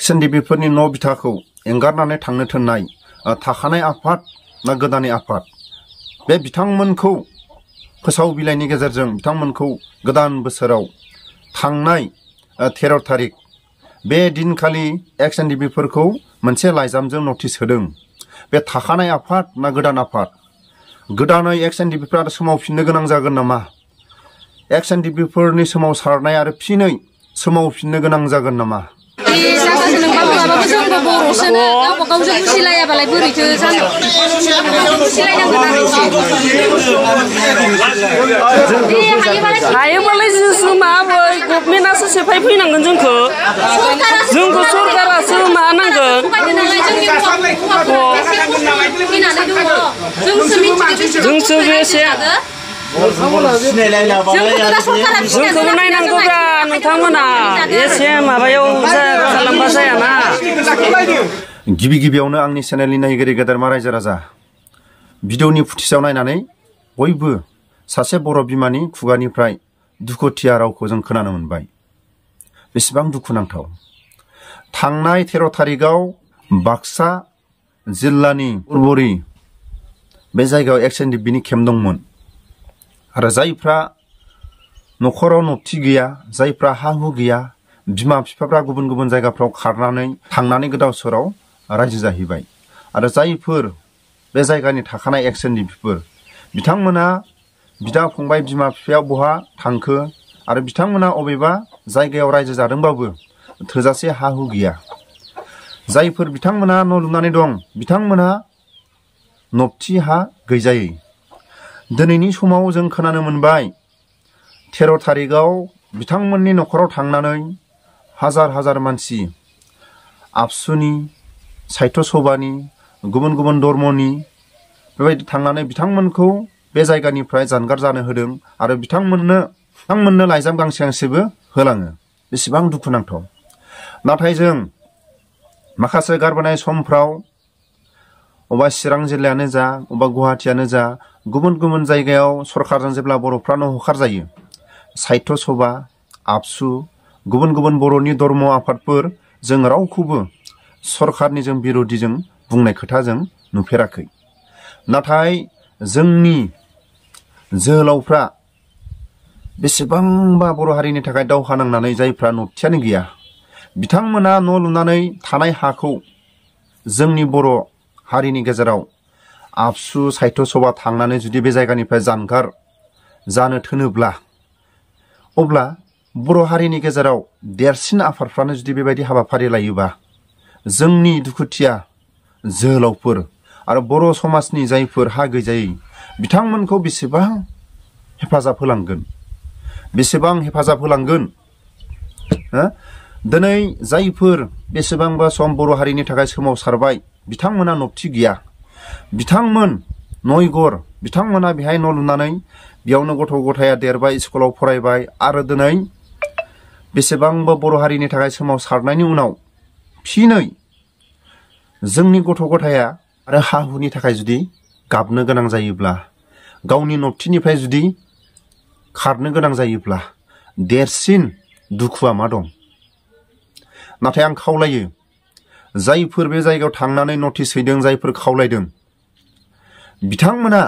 SNDPफोरनि न' बिथाखौ एंगारनानै थांनो थोननाय थाखानाय आफाद ना गोदानै आफाद बे बिथांमोनखौ फोसाव बिलाइनि गेजेरजों बिथांमोनखौ गोदान बोसोराव थांनाय 13 थारिख बे दिनखालि SNDPफोरखौ मोनसे लाइजामजों नटिस होदों। बे थाखानाय आफाद ना गोदान आफाद गोदानै SNDPफोरा सोमावफिननो गोनां जागोन नामा? SNDPफोरनि सोमावसारनाय आरो फिनै सोमावफिननो गोनां जागोन नामा? हायोबालाय जोंसो माबाय गभर्नमेन्टआसो सेफाय फैनांगोन जोंखौ सरकारासो मा नांगोन जोंसो बेसे जोंखौबो नायनांगौब्रा नोंथांमोना एसे माबायाव खालामबा जायाना। गिबि गिबियावनो आंनि चेनेलनि नायगिरि गेदेरमा रायजो राजा भिडिअनि फुटेजाव नायनानै बयबो सासे बर' बिमानि खुगानिफ्राय दुखुथिया रावखौ जों खोनानो मोनबाय। बेसेबां दुखुनांथाव। थांनाय 13 थारिखआव बाक्सा जिल्लानि उरबरि बे जायगायाव SNDPनि केम्प दंमोन आरो जायफ्रा न'खराव नबथि गैया जायफ्रा हा हु गैया बिमा बिफाफ्रा गुबुन गुबुन जायगाफ्राव खारनानै थांनानै गोदाव सोराव रायजो जाहैबाय आरो जायफोर बे जायगानि थाखानाय SNDPफोर बिथांमोना बिदा फंबाय बिमा बिफाया बहा थांखो आरो बिथांमोना अबेबा जायगायाव रायजो जादोंबाबो थोजासे हा हु गैया। जायफोर बिथांमोना न' लुनानै दं बिथांमोना नबथि हा गैजायै। दिनैनि समाव जों खोनानो मोनबाय 13 थारिखआव बिथांमोननि न'खराव थांनानै हाजार हाजार मानसि आबसुनि साहित्य सभानि गुबुन गुबुन धर्मनि बेबायदि थांनानै बिथांमोनखौ बे जायगानिफ्राय जानगार जानो होदों आरो बिथांमोननो लाइजाम गांसे गांसेबो होलाङो। बेसेबां दुखुनांथाव। नाथाय जों माखासे गारबोनाय समफ्राव अबा चिरां जिल्लायानो जा अबा गुवाहाटियानो जा गुबुन गुबुन जायगायाव सरकारजों जेब्ला बर'फ्रानो हखार जायो साहित्य सभा आबसु गुबुन गुबुन बर'नि धर्म आफादफोर जों रावखौबो सरकारनि जों बिरोधिजों बुंनाय खोथा जों नुफेराखै। नाथाय जोंनि जोहोलावफ्रा बेसेबांबा बर' हारिनि थाखाय दावहा नांनानै जायफ्रा नबथियानो गैया बिथांमोना न' लुनानै थानाय हाखौ जोंनि बर' हारिनि गेजेराव आबसु साहित्य सभा थांनानै जुदि बे जायगानिफ्राय जानगार जानो थोनोब्ला अब्ला बर' हारिनि गेजेराव देरसिन आफादफ्रानो जुदि बेबायदि हाबाफारि लायोबा जोंनि दुखुथिया जोहोलावफोर आरो बर' समाजनि जायफोर हा गैजायै बिथांमोनखौ बेसेबां हेफाजाब होलांगोन दिनै जायफोर बेसेबांबा सम बर' हारिनि थाखाय सोमावसारबाय बिथांमोना नबथि गैया बिथांमोन नयगर बिथांमोना बेहाय न' लुनानै बेयावनो गथ' गथाया देरबाय स्कुलाव फरायबाय आरो दिनै बेसेबांबा बर' हारिनि थाखाय सोमावसारनायनि उनाव फिनै जोंनि गथ' गथाया आरो हा हुनि थाखाय जुदि गाबनो गोनां जायोब्ला गावनि नबथिनिफ्राय जुदि खारनो गोनां जायोब्ला देरसिन दुखुआ मा दं? नाथाय आं खावलायो जायफोर बे जायगायाव थांनानै नटिस हैदों जायफोर खावलायदों बिथांमोना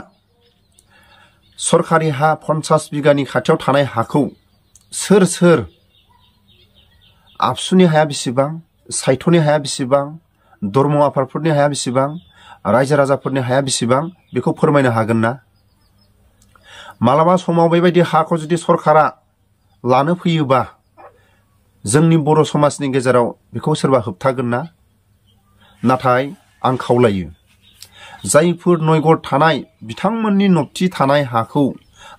सरकारि हा 50 बिगानि खाथियाव थानाय हाखौ सोर आबसुनि हाया बेसेबां साहित्यनि हाया बेसेबां धर्म आफादफोरनि हाया बेसेबां रायजो राजाफोरनि हाया बेसेबां बेखौ फोरमायनो हागोन ना? मालाबा समाव बेबायदि हाखौ जुदि सरकारा लानो फैयोबा जोंनि बर' समाजनि गेजेराव बेखौ सोरबा होबथागोन ना? नाथाय आं खावलायो जायफोर नयगर थानाय बिथांमोननि नबथि थानाय हाखौ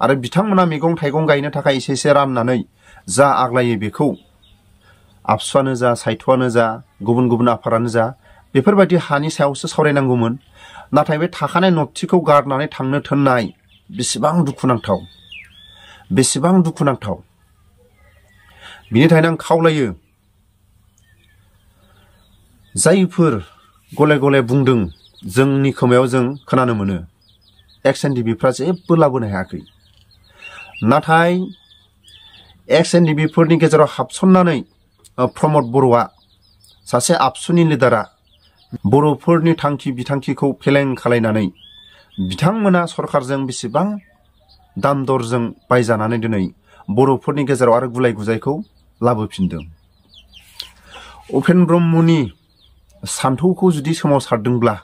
आरो बिथांमोना मैगं थाइगं गायनो थाखाय एसे राननानै जा आग्लायो बेखौ आबसुआनो जा साहित्यआनो जा गुबुन गुबुन आफादानो जा बेफोरबायदि हानि सायावसो सावरायनांगौमोन। नाथाय बे थाखानाय नबथिखौ गारनानै थांनो थोननाय बेसेबां दुखुनांथाव। बिनि थाखायनो आं खावलायो जायफोर गले गले बुंदों जोंनि खोमायाव जों खोनानो मोनो SNDPफ्रा जेबो लाबोनो हायाखै। नाथाय SNDPफोरनि गेजेराव हाबसननानै प्रमद बर'आ सासे आबसुनि लिडारा बर'फोरनि थांखि बिथांखिखौ फेलें खालायनानै बिथांमोना सरखारजों बेसेबां दाम दरजों बायजानानै दिनै बर'फोरनि गेजेराव आरो गुलाय गुजायखौ लाबोफिनदों। उपेन ब्रह्मनि सान्थौखौ जुदि सोमावसारदोंब्ला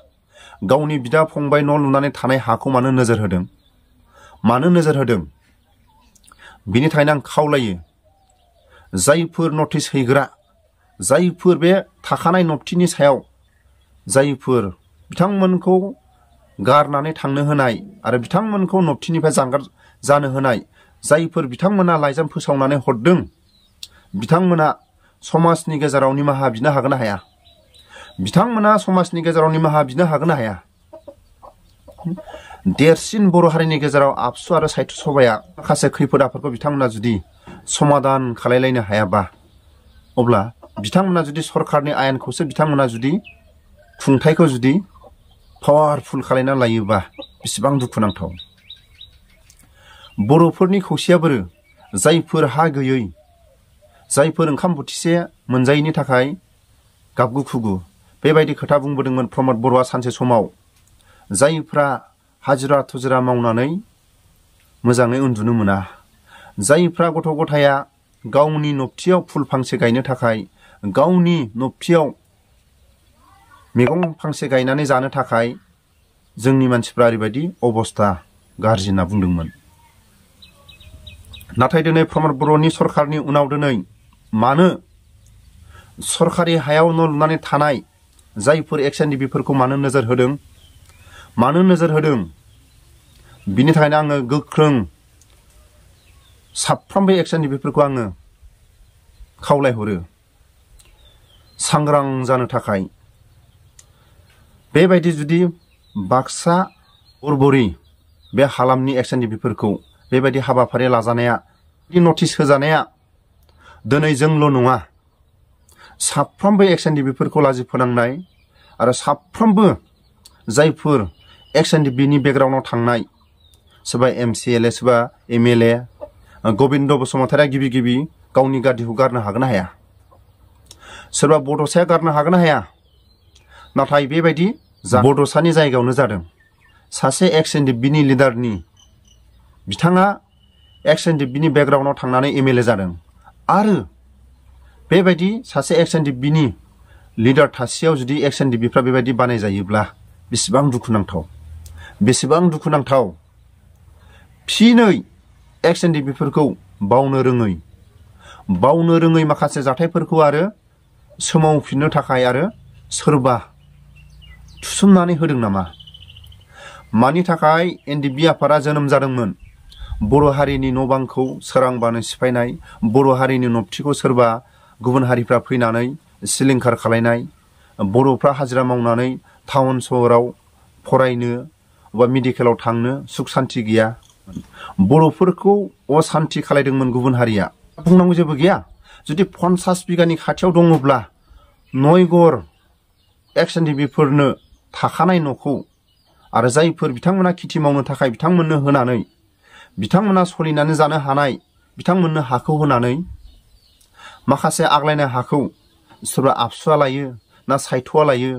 गावनि बिदा फंबाय न' लुनानै थानाय हाखौ मानो नोजोर होदों? मानो नोजोर होदों? बिनि थाखायनो आं खावलायो जायफोर नटिस हैग्रा, जायफोर बे थाखानाय नबथिनि सायाव जायफोर बिथांमोनखौ गारनानै थांनो होनाय आरो बिथांमोनखौ नबथिनिफ्राय जानगार जानो होनाय, जायफोर बिथांमोना लाइजाम फोसावनानै हरदों, बिथांमोना समाजनि गेजेराव निमाहा बिनो हागोन ना हाया? बिथांमोना समाजनि गेजेराव निमाहा बिनो हागोन ना हाया? देरसिन बर' हारिनि गेजेराव आबसु आरो साहित्य सभाया माखासे खैफोद आफोदखौ बिथांमोना जुदि समाधान खालायलायनो हायाबा, अब्ला बिथांमोना जुदि सरखारनि आयेनखौसो बिथांमोना जुदि खुंथायखौ जुदि पावारफुल खालायना लायोबा बेसेबां दुखुनांथाव। बर'फोरनि खौसेया बोरो जायफोर हा गैयै, जायफोर ओंखाम बोथिसे मोनजायैनि थाखाय गाबगु खुगु, बेबायदि खोथा बुंबोदोंमोन प्रमद बर'आ सानसे समाव। जायफ्रा हाजिरा थुजिरा मावनानै मोजाङै उन्दुनो मोना, जायफ्रा गथ' गथाया गावनि नबथियाव फुल फांसे गायनो थाखाय, गावनि नबथियाव मैगं फांसे गायनानै जानो थाखाय जोंनि मानसिफ्रा ओरैबायदि अबस्था गाज्रि होनना बुंदोंमोन। नाथाय दिनै प्रमद बर'नि सरखारनि उनाव दिनै मानो सरखारि हायाव न' लुनानै थानाय जायफोर एक्सएनडिपिफोरखौ मानो नोजोर होदों? मानो नोजोर होदों? बिनि थाखायनो आङो गोख्रों साफ्रोमबो एक्सएनडिपिफोरखौ आङो खावलायहरो सांग्रां जानो थाखाय। बेबायदि जुदि बाक्सा उरबरि बे हालामनि एक्सएनडिपिफोरखौ बेबायदि हाबाफारि लाजानाया, नटिस होजानाया दिनै जोंल' नङा, साफ्रोमबो एक्सएनडिपिफोरखौ लाजि फोनांनाय आरो साफ्रोमबो जायफोर एक्सएनडिपिनि बेकग्राउन्डआव थांनाय, सोरबा MCLA, सोरबा MLA, गबिन्द बसुमतारिया गिबि गिबि गावनि गादिखौ गारनो हागोन ना हाया? सोरबा बड'साया गारनो हागोन ना हाया? नाथाय बेबायदि बड'सानि जायगायावनो जादों। सासे एक्सएनडिपिनि लिडारनि, बिथाङा एक्सएनडिपिनि बेकग्राउन्डआव थांनानै MLA जादों आरो बेबायदि सासे एक्सएनडिपिनि लिडार थासेयाव जुदि एक्सएनडिपिफ्रा बेबायदि बानायजायोब्ला बेसेबां दुखुनांथाव, बेसेबां दुखुनांथाव। फिनै एक्सएनडिपिफोरखौ बावनो रोङै माखासे जाथायफोरखौ आरो सोमावफिननो थाखाय आरो सोरबा थुसोमनानै होदों नामा? मानि थाखाय एनडिपि आफादा जोनोम जादोंमोन? बर' हारिनि न' बांखौ सोरांबानो सिफायनाय, बर' हारिनि नबथिखौ सोरबा गुबुन हारिफ्रा फैनानै सिलिंखार खालायनाय, बर'फ्रा हाजिरा मावनानै टाउन सहराव फरायनो बा मेडिकेलाव थांनो सुख सान्ति गैया। बर'फोरखौ असान्ति खालायदोंमोन गुबुन हारिया। बुंनांगौ जेबो गैया। जुदि 50 बिगानि खाथियाव दङब्ला नयगर एक्सएनडिपिफोरनो थाखानाय न'खौ आरो जायफोर बिथांमोना खेथि मावनो थाखाय बिथांमोननो होनानै, बिथांमोना सलिनानै जानो हानाय बिथांमोननो हाखौ होनानै माखासे आग्लायनाय हाखौ सोरबा आबसुआ लायो, ना साहित्यआ लायो,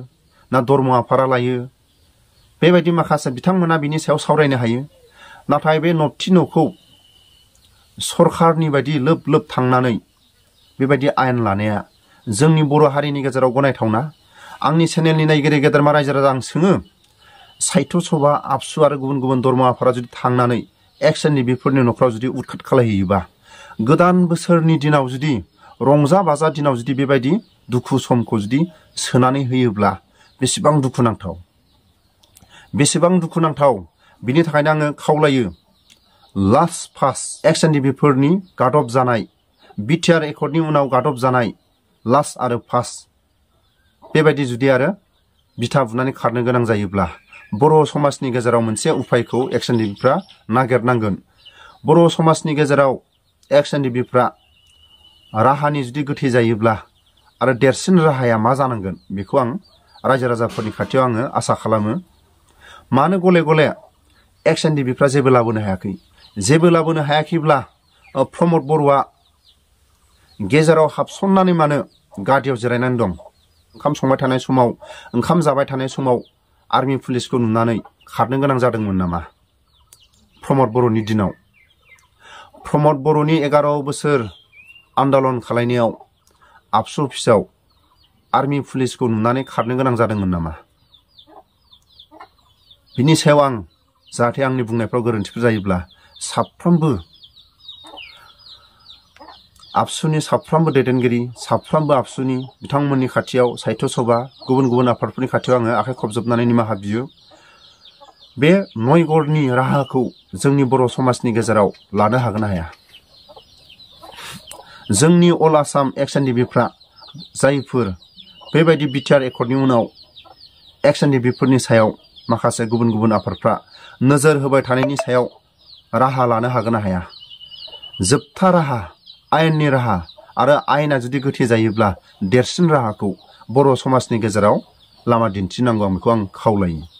ना धर्म आफादा लायो, बेबायदि माखासे बिथांमोना बिनि सायाव सावरायनो हायो। नाथाय बे नबथि न'खौ सरखारनि बायदि लोब लोब थांनानै बेबायदि आयेन लानाया जोंनि बर' हारिनि गेजेराव गनायथावना? आंनि चेनेलनि नायगिरि गेदेरमा रायजो राजा आं सोङो, साहित्य सभा, आबसु आरो गुबुन गुबुन धर्म आफादा जुदि थांनानै एक्सएनडिपिफोरनि न'खराव जुदि उदखाट खालायहैयोबा, गोदान बोसोरनि दिनाव जुदि रंजा बाजा दिनाव जुदि बेबायदि दुखु समखौ जुदि सोनानै होयोब्ला बेसेबां दुखुनांथाव, बेसेबां दुखुनांथाव। बिनि थाखायनो आङो खावलायो लास्ट फार्स्ट एक्सएनडिपिफोरनि गादब जानाय, बिटिआर एकर्डनि उनाव गादब जानाय लास्ट आरो फार्स्ट बेबायदि जुदि आरो बिथा बुनानै खारनो गोनां जायोब्ला बर' समाजनि गेजेराव मोनसे उफायखौ एक्सएनडिपिफ्रा नागिरनांगोन। बर' समाजनि गेजेराव एक्सएनडिपिफ्रा राहानि जुदि गोथै जायोब्ला आरो देरसिन राहाया मा जानांगोन बेखौ आं रायजो राजाफोरनि खाथियाव आङो आसा खालामो। मानो गले गले एक्सएनडिपिफ्रा जेबो लाबोनो हायाखै? जेबो लाबोनो हायाखैब्ला प्रमद बर'आ गेजेराव हाबसननानै मानो गादियाव जिरायनानै दं? ओंखाम संबाय थानाय समाव ओंखाम जाबाय थानाय समाव आर्मि पुलिसखौ नुनानै खारनो गोनां जादोंमोन नामा प्रमद बर'नि दिनाव प्रमद बर'नि 11 बोसोर आन्दलन खालायनायाव आबसु अफिसाव आर्मि पुलिसखौ नुनानै खारनो गोनां जादोंमोन नामा बिनि सायाव आं जाहाथे आंनि बुंनायफ्राव गोरोन्थिफोर जायोब्ला साफ्रोमबो आबसुनि साफ्रोमबो दैदेनगिरि साफ्रोमबो आबसुनि बिथांमोननि खाथियाव साहित्य सभा गुबुन गुबुन आफादफोरनि खाथियाव आङो आखाइ खबजोबनानै निमाहा बियो बे नयगरनि राहाखौ जोंनि बर' समाजनि गेजेराव लानो हागोन ना हाया जोंनि अल आसाम एक्स एनडिबिफ्रा जायफोर बेबायदि बिटिआर एकर्डनि उनाव एक्स एनडिबिफोरनि सायाव माखासे गुबुन गुबुन आफादफ्रा नोजोर होबाय थानायनि सायाव राहा लानो हागोन ना हाया जोबथा राहा आयेननि राहा आरो आयेना जुदि गोथे जायोब्ला देरसिन राहाखौ बर' समाजनि गेजेराव लामा दिन्थिनांगौ आं बेखौ आं खावलायो